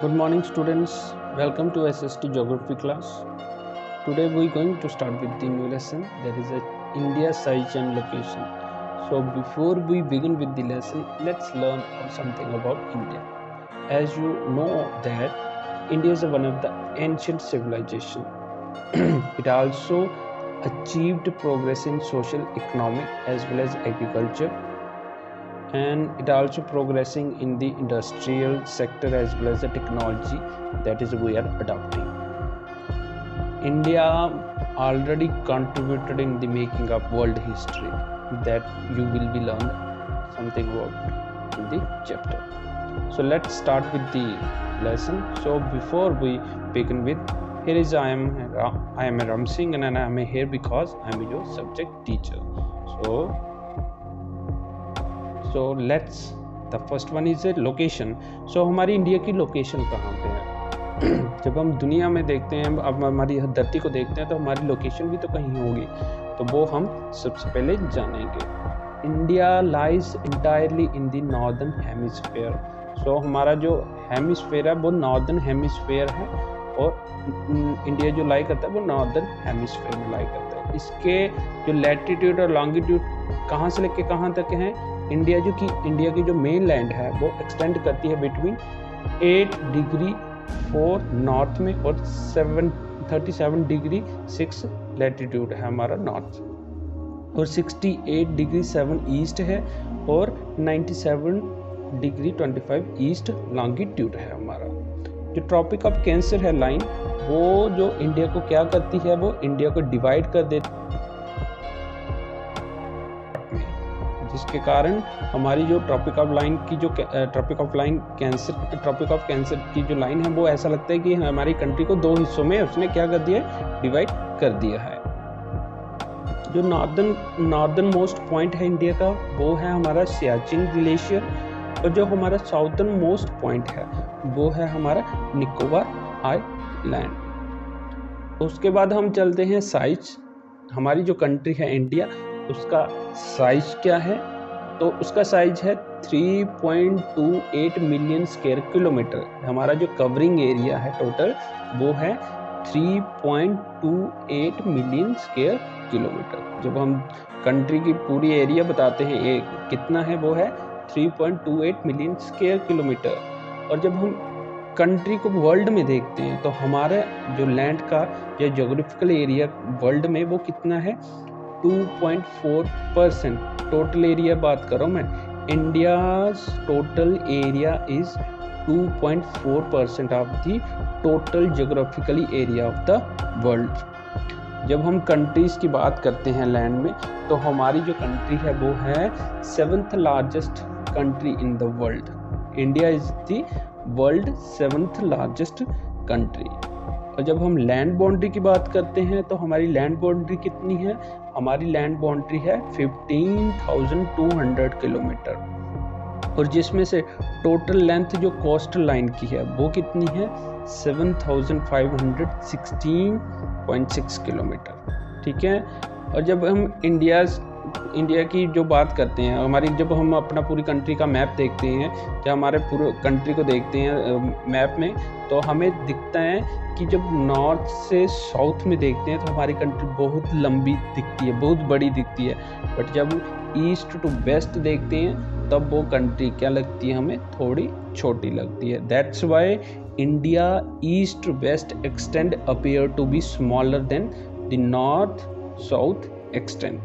Good morning students, welcome to SST Geography class. Today we are going to start with the new lesson, that is India size and location. So before we begin with the lesson, let's learn something about India. As you know that India is one of the ancient civilization. It also achieved progress in social, economic as well as agriculture, and it also progressing in the industrial sector as well as the technology that is we are adopting. India already contributed in the making of world history that you will be learned something about in the chapter. So let's start with the lesson. So before we begin with, here is I am Ram Singh, and I am here because I am your subject teacher. So let's the first one is location. So हमारी India की location कहाँ पे है? जब हम दुनिया में देखते हैं, अब हमारी धरती को देखते हैं, तो हमारी लोकेशन भी तो कहीं होगी, तो वो हम सबसे पहले जानेंगे. India lies entirely in the northern hemisphere. So हमारा जो हेमिस्फेयर है वो नॉर्दर्न हेमिस्फेयर है, और इंडिया जो लाई करता है वो नॉर्दर्न हेमिस्फेयर में लाई करता है. इसके जो लैटिट्यूड और लॉन्गिट्यूड कहाँ से लेके कहाँ तक हैं, इंडिया की जो मेन लैंड है वो एक्सटेंड करती है बिटवीन 8 डिग्री 4 नॉर्थ में और 37 डिग्री 6 लैटिट्यूड है हमारा नॉर्थ, और 68 डिग्री 7 ईस्ट है, और 97 डिग्री 25 ईस्ट लॉन्गिट्यूड है हमारा. जो ट्रॉपिक ऑफ कैंसर है लाइन, वो जो इंडिया को क्या करती है, वो इंडिया को डिवाइड कर देती है, जिसके कारण हमारी जो ट्रॉपिक ऑफ कैंसर की जो लाइन है वो ऐसा लगता है कि हमारी कंट्री को दो हिस्सों में उसने क्या कर दिया है, डिवाइड कर दिया है. जो नॉर्दर्न मोस्ट पॉइंट है इंडिया का वो है हमारा सियाचिन ग्लेशियर, और जो हमारा साउदर्न मोस्ट पॉइंट है वो है हमारा निकोबार आइलैंड. उसके बाद हम चलते हैं साइज. हमारी जो कंट्री है इंडिया, उसका साइज क्या है, तो उसका साइज है 3.28 मिलियन स्क्वायर किलोमीटर. हमारा जो कवरिंग एरिया है टोटल वो है 3.28 मिलियन स्क्वायर किलोमीटर. जब हम कंट्री की पूरी एरिया बताते हैं एक कितना है, वो है 3.28 मिलियन स्क्वायर किलोमीटर. और जब हम कंट्री को वर्ल्ड में देखते हैं तो हमारा जो लैंड का जो ज्योग्राफिकल एरिया वर्ल्ड में वो कितना है, 2.4%. टोटल एरिया बात कर रहा हूँ मैं, India's total area is 2.4% of the total geographically area of the world. जब हम कंट्रीज की बात करते हैं लैंड में, तो हमारी जो कंट्री है वो है 7th largest country in the world. India is the world 7th largest country. और जब हम लैंड बाउंड्री की बात करते हैं तो हमारी लैंड बाउंड्री कितनी है, हमारी लैंड बाउंड्री है 15,200 किलोमीटर, और जिसमें से टोटल लेंथ जो कोस्टल लाइन की है वो कितनी है, 7,516.6 किलोमीटर. ठीक है. और जब हम इंडिया की जो बात करते हैं, हमारी जब हम अपना पूरी कंट्री का मैप देखते हैं, या हमारे पूरे कंट्री को देखते हैं मैप में, तो हमें दिखता है कि जब नॉर्थ से साउथ में देखते हैं तो हमारी कंट्री बहुत लंबी दिखती है, बहुत बड़ी दिखती है. बट जब ईस्ट टू वेस्ट देखते हैं तब वो कंट्री क्या लगती है, हमें थोड़ी छोटी लगती है. That's why India east to west extend appear to be smaller than the north south extend.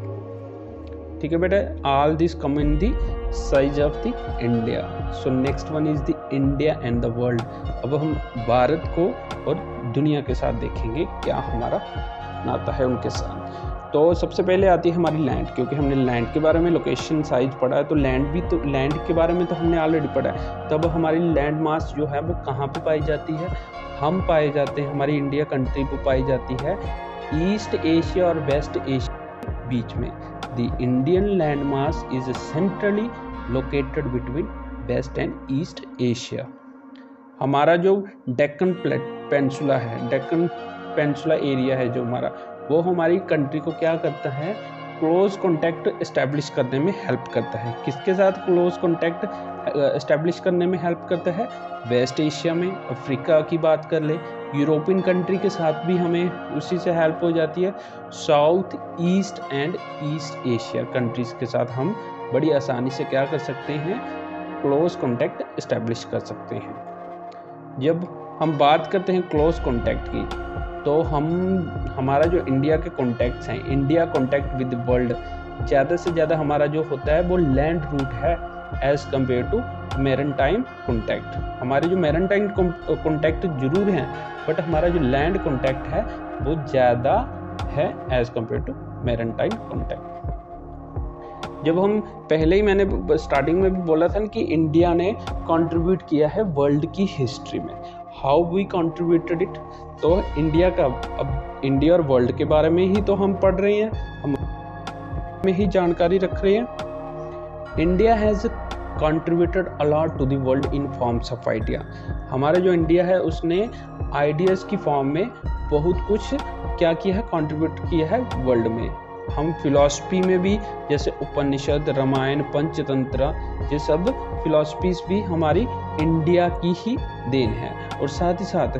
ठीक है बेटा, all this come in the size of the India. So next one is the India and the world. अब हम भारत को और दुनिया के साथ देखेंगे क्या हमारा नाता है उनके साथ. तो सबसे पहले आती है हमारी लैंड, क्योंकि हमने लैंड के बारे में लोकेशन साइज पढ़ा है, तो लैंड के बारे में तो हमने ऑलरेडी पढ़ा है. तब हमारी लैंड मास जो है वो कहाँ पे पाई जाती है, हम पाए जाते हैं हमारी इंडिया कंट्री पे पाई जाती है ईस्ट एशिया और वेस्ट एशिया बीच में. The Indian landmass is centrally located between West and East Asia. हमारा जो डेक्कन पेनिनसुला है, डेक्कन पेनिनसुला एरिया है जो हमारा, वो हमारी कंट्री को क्या करता है, क्लोज कॉन्टैक्ट इस्टेब्लिश करने में हेल्प करता है। किसके साथ क्लोज कॉन्टैक्ट इस्टेब्लिश करने में हेल्प करता है? वेस्ट एशिया में, अफ्रीका की बात कर ले, यूरोपियन कंट्री के साथ भी हमें उसी से हेल्प हो जाती है। South east and east Asia countries के साथ हम बड़ी आसानी से क्या कर सकते हैं? क्लोज कॉन्टैक्ट इस्टेब्लिश कर सकते हैं। जब हम बात करते हैं क्लोज कॉन्टैक्ट की, तो हमारा जो इंडिया के कॉन्टैक्ट्स हैं, इंडिया कॉन्टैक्ट विद वर्ल्ड, ज़्यादा से ज़्यादा हमारा जो होता है वो लैंड रूट है as compare to maritime contact. हमारे जो मैरीटाइम कॉन्टैक्ट जरूर हैं, बट हमारा जो लैंड कॉन्टैक्ट है वो ज़्यादा है as compare to maritime contact. जब हम पहले ही मैंने स्टार्टिंग में भी बोला था कि इंडिया ने कंट्रीब्यूट किया है वर्ल्ड की हिस्ट्री में, हाउ वी कंट्रीब्यूटेड इट, तो इंडिया का, अब इंडिया और वर्ल्ड के बारे में ही तो हम पढ़ रहे हैं, हम में ही जानकारी रख रहे हैं। India has contributed a lot to the world in forms of idea. हमारा जो इंडिया है उसने आइडियाज़ की फॉर्म में बहुत कुछ क्या किया है? कंट्रीब्यूट किया है वर्ल्ड में। हम फिलॉसफी में भी, जैसे उपनिषद, रामायण, पंचतंत्र, ये सब फिलॉसफीज भी हमारी इंडिया की ही देन है। और साथ ही साथ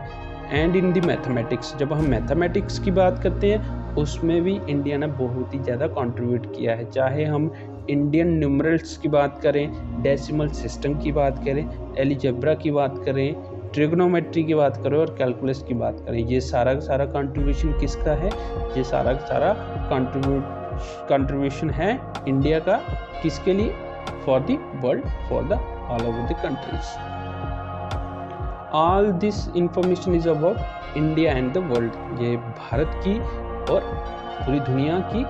एंड इन द मैथमेटिक्स, जब हम मैथमेटिक्स की बात करते हैं उसमें भी इंडिया ने बहुत ही ज़्यादा कंट्रीब्यूट किया है। चाहे हम इंडियन न्यूमरल्स की बात करें, डेसिमल सिस्टम की बात करें, एलिजेब्रा की बात करें, ट्रिग्नोमेट्री की बात करें और कैलकुलस की बात करें, ये सारा सारा कंट्रीब्यूशन किसका है? ये सारा सारा कंट्रीब्यूशन है इंडिया का। किसके लिए? For the world, for the all over the countries. All this information is about India and the world. ये भारत की और पूरी दुनिया की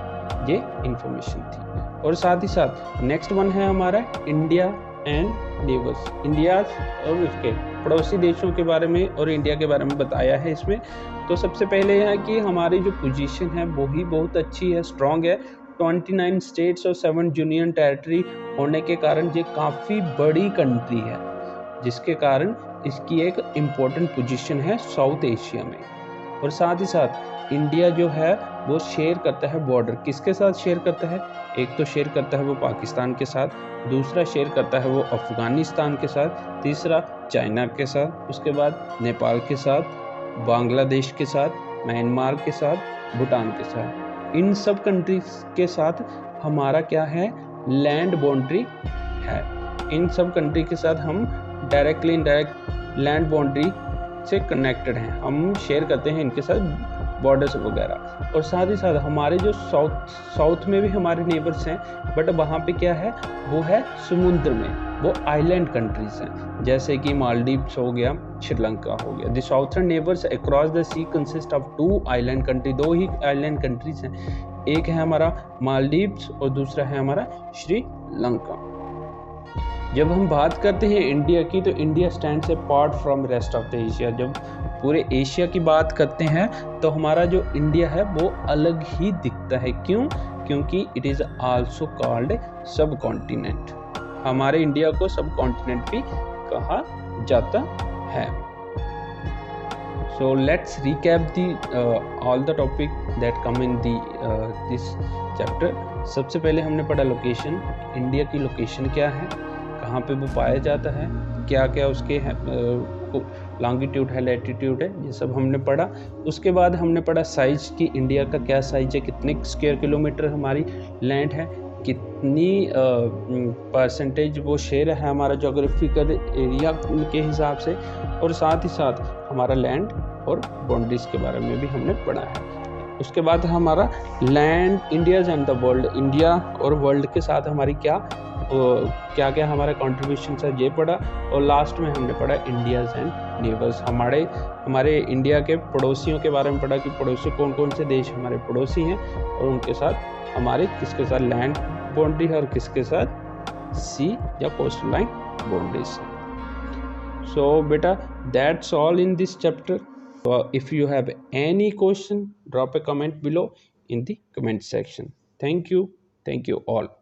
ये इंफॉर्मेशन थी। और साथ ही साथ नेक्स्ट वन है हमारा इंडिया एंड नेबर्स। इंडिया और उसके पड़ोसी देशों के बारे में और इंडिया के बारे में बताया है इसमें। तो सबसे पहले है कि हमारी जो पोजीशन है वो ही बहुत अच्छी है, स्ट्रॉन्ग है। 29 स्टेट्स और 7 यूनियन टेरिटरी होने के कारण ये काफ़ी बड़ी कंट्री है, जिसके कारण इसकी एक इम्पोर्टेंट पोजीशन है साउथ एशिया में। और साथ ही साथ इंडिया जो है वो शेयर करता है बॉर्डर, किसके साथ शेयर करता है? एक तो शेयर करता है वो पाकिस्तान के साथ, दूसरा शेयर करता है वो अफ़गानिस्तान के साथ, तीसरा चाइना के साथ, उसके बाद नेपाल के साथ, बांग्लादेश के साथ, म्यांमार के साथ, भूटान के साथ। इन सब कंट्रीज के साथ हमारा क्या है? लैंड बाउंड्री है। इन सब कंट्री के साथ हम डायरेक्टली इनडायरेक्ट लैंड बाउंड्री से कनेक्टेड हैं, हम शेयर करते हैं इनके साथ बॉर्डर्स वगैरह। और साथ ही साथ हमारे जो साउथ में भी हमारे नेबर्स हैं, बट वहाँ पे क्या है? वो है समुद्र में, वो आइलैंड कंट्रीज हैं, जैसे कि मालदीव्स हो गया, श्रीलंका हो गया। The southern neighbours across the sea consist of 2 island country. 2 ही आइलैंड कंट्रीज हैं, एक है हमारा मालदीव्स और दूसरा है हमारा श्रीलंका। जब हम बात करते हैं इंडिया की, तो India stands apart from rest of the Asia. जब पूरे एशिया की बात करते हैं तो हमारा जो इंडिया है वो अलग ही दिखता है। क्यों? क्योंकि इट इज़ आल्सो कॉल्ड सब कॉन्टिनेंट। हमारे इंडिया को सब कॉन्टिनेंट भी कहा जाता है। So let's recap all the topic that come in this chapter. सबसे पहले हमने पढ़ा लोकेशन, इंडिया की लोकेशन क्या है, कहाँ पे वो पाया जाता है, क्या क्या उसके लॉन्गिट्यूड है, लैटिट्यूड है, ये सब हमने पढ़ा। उसके बाद हमने पढ़ा साइज की, इंडिया का क्या साइज है, कितने स्क्वायर किलोमीटर हमारी लैंड है, कितनी परसेंटेज वो शेयर है हमारा जोग्राफिकल एरिया के हिसाब से। और साथ ही साथ हमारा लैंड और बाउंड्रीज के बारे में भी हमने पढ़ा है। उसके बाद हमारा land, India's and the world, India और वर्ल्ड के साथ हमारी क्या क्या हमारा कंट्रीब्यूशन है ये पढ़ा। और लास्ट में हमने पढ़ा इंडियाज एंड नेबर्स, हमारे इंडिया के पड़ोसियों के बारे में पढ़ा कि पड़ोसी कौन कौन से देश हमारे पड़ोसी हैं और उनके साथ हमारे किसके साथ लैंड बाउंड्री है और किसके साथ सी या कोस्टल लाइन बाउंड्रीज है। So beta, that's all in this chapter. If you have any question, drop a comment below in the comment section. Thank you all.